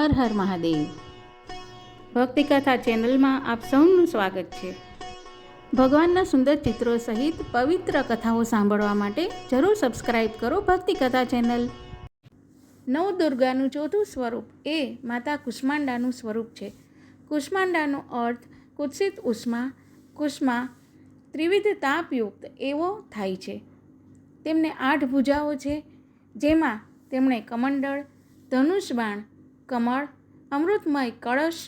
હર હર મહાદેવ. ભક્તિકથા ચેનલમાં આપ સૌનું સ્વાગત છે. ભગવાનના સુંદર ચિત્રો સહિત પવિત્ર કથાઓ સાંભળવા માટે જરૂર સબસ્ક્રાઈબ કરો ભક્તિકથા ચેનલ. નવદુર્ગાનું ચોથું સ્વરૂપ એ માતા કુષ્માંડાનું સ્વરૂપ છે. કુષ્માંડાનો અર્થ કુત્સિત ઉષ્મા, કુષ્મા ત્રિવિધ તાપયુક્ત એવો થાય છે. તેમને 8 ભુજાઓ છે, જેમાં તેમણે કમંડળ, ધનુષબાણ, કમળ, અમૃતમય કળશ,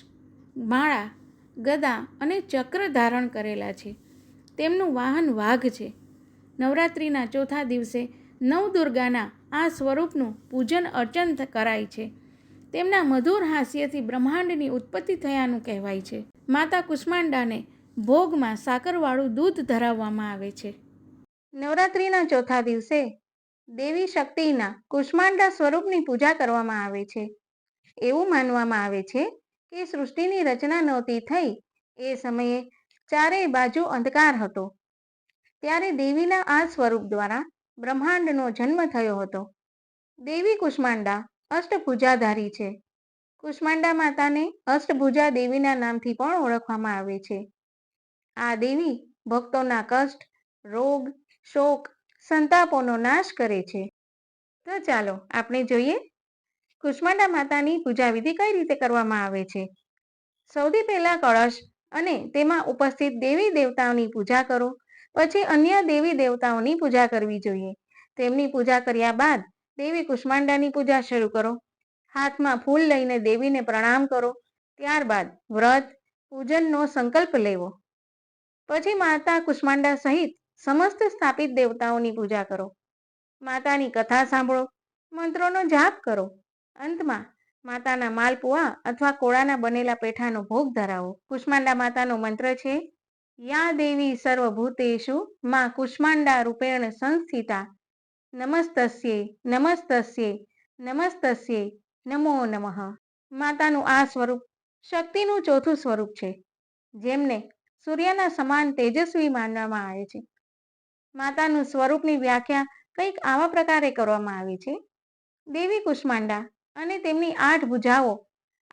માળા, ગદા અને ચક્ર ધારણ કરેલા છે. તેમનું વાહન વાઘ છે. નવરાત્રિના ચોથા દિવસે નવદુર્ગાના આ સ્વરૂપનું પૂજન અર્ચન કરાય છે. તેમના મધુર હાસ્યથી બ્રહ્માંડની ઉત્પત્તિ થયાનું કહેવાય છે. માતા કુષ્માંડાને ભોગમાં સાકરવાળું દૂધ ધરાવવામાં આવે છે. નવરાત્રિના ચોથા દિવસે દેવી શક્તિના કુષ્માંડા સ્વરૂપની પૂજા કરવામાં આવે છે. એવું માનવામાં આવે છે કે સૃષ્ટિની રચના નહોતી થઈ એ સમયે ચારેય બાજુ અંધકાર હતો. ત્યારે દેવીના આ સ્વરૂપ દ્વારા બ્રહ્માંડનો જન્મ થયો હતો. દેવી કુષ્માંડા અષ્ટભુજાધારી છે. કુષ્માંડા માતાને અષ્ટભુજા દેવીના નામથી પણ ઓળખવામાં આવે છે. આ દેવી ભક્તોના કષ્ટ, રોગ, શોક, સંતાપોનો નાશ કરે છે. તો ચાલો આપણે જોઈએ કુષ્માંડા માતાની પૂજા વિધિ કઈ રીતે કરવામાં આવે છે. સૌથી પહેલા કળશ અને તેમાં ઉપસ્થિત દેવી દેવતાઓની પૂજા કરો. પછી અન્ય દેવી દેવતાઓની પૂજા કરવી જોઈએ. તેમની પૂજા કર્યા બાદ દેવી કુષ્માંડાની પૂજા શરૂ કરો. હાથમાં ફૂલ લઈને દેવીને પ્રણામ કરો. ત્યારબાદ વ્રત પૂજનનો સંકલ્પ લેવો. પછી માતા કુષ્માંડા સહિત સમસ્ત સ્થાપિત દેવતાઓની પૂજા કરો. માતાની કથા સાંભળો, મંત્રોનો જાપ કરો. અંતમાં માતાના માલપુઆ અથવા કોળાના બનેલા પેઠાનો ભોગ ધરાવો. કુષ્માંડા માતાનો મંત્ર છે, યા દેવી સર્વભૂતેષુ મા કુષ્માંડા રૂપેણ સંસ્થિતા નમસ્તસ્યે નમસ્તસ્યે નમસ્તસ્યે નમો નમઃ. માતાનું આ સ્વરૂપ શક્તિનું ચોથું સ્વરૂપ છે, જેમને સૂર્યના સમાન તેજસ્વી માનવામાં આવે છે. માતાનું સ્વરૂપની વ્યાખ્યા કંઈક આવા પ્રકારે કરવામાં આવી છે. દેવી કુષ્માંડા અને તેમની 8 ભુજાઓ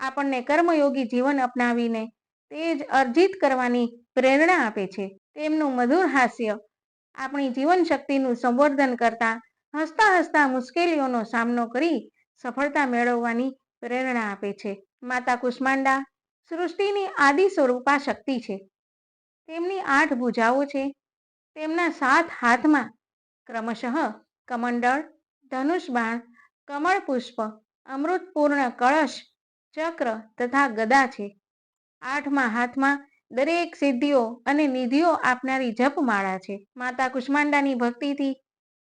આપણને કર્મયોગી જીવન અપનાવીને તેજ અર્જિત કરવાની પ્રેરણા આપે છે. તેમનું મધુર હાસ્ય આપણી જીવન શક્તિનું સંવર્ધન કરતા હસતા હસતા મુશ્કેલીઓનો સામનો કરી સફળતા મેળવવાની પ્રેરણા આપે છે. માતા કુષ્માંડા સૃષ્ટિની આદિ સ્વરૂપા શક્તિ છે. તેમની 8 ભુજાઓ છે. તેમના 7 હાથમાં ક્રમશઃ કમંડળ, ધનુષબાણ, કમળ પુષ્પ, અમૃતપૂર્ણ કળશ, ચક્ર તથા ગદા છે. 8મા હાથમાં દરેક સિદ્ધિઓ અને નિધિઓ આપનારી જપમાળા છે. માતા કુષ્માંડાની ભક્તિથી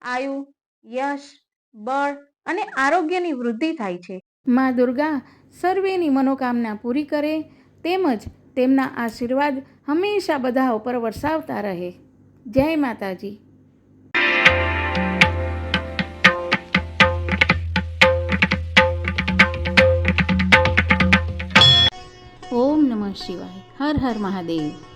આયુ, યશ, બળ અને આરોગ્યની વૃદ્ધિ થાય છે. મા દુર્ગા સર્વેની મનોકામના પૂરી કરે તેમજ તેમના આશીર્વાદ હંમેશા બધા ઉપર વરસાવતા રહે. જય માતાજી. ઓમ નમઃ શિવાય. હર હર મહાદેવ.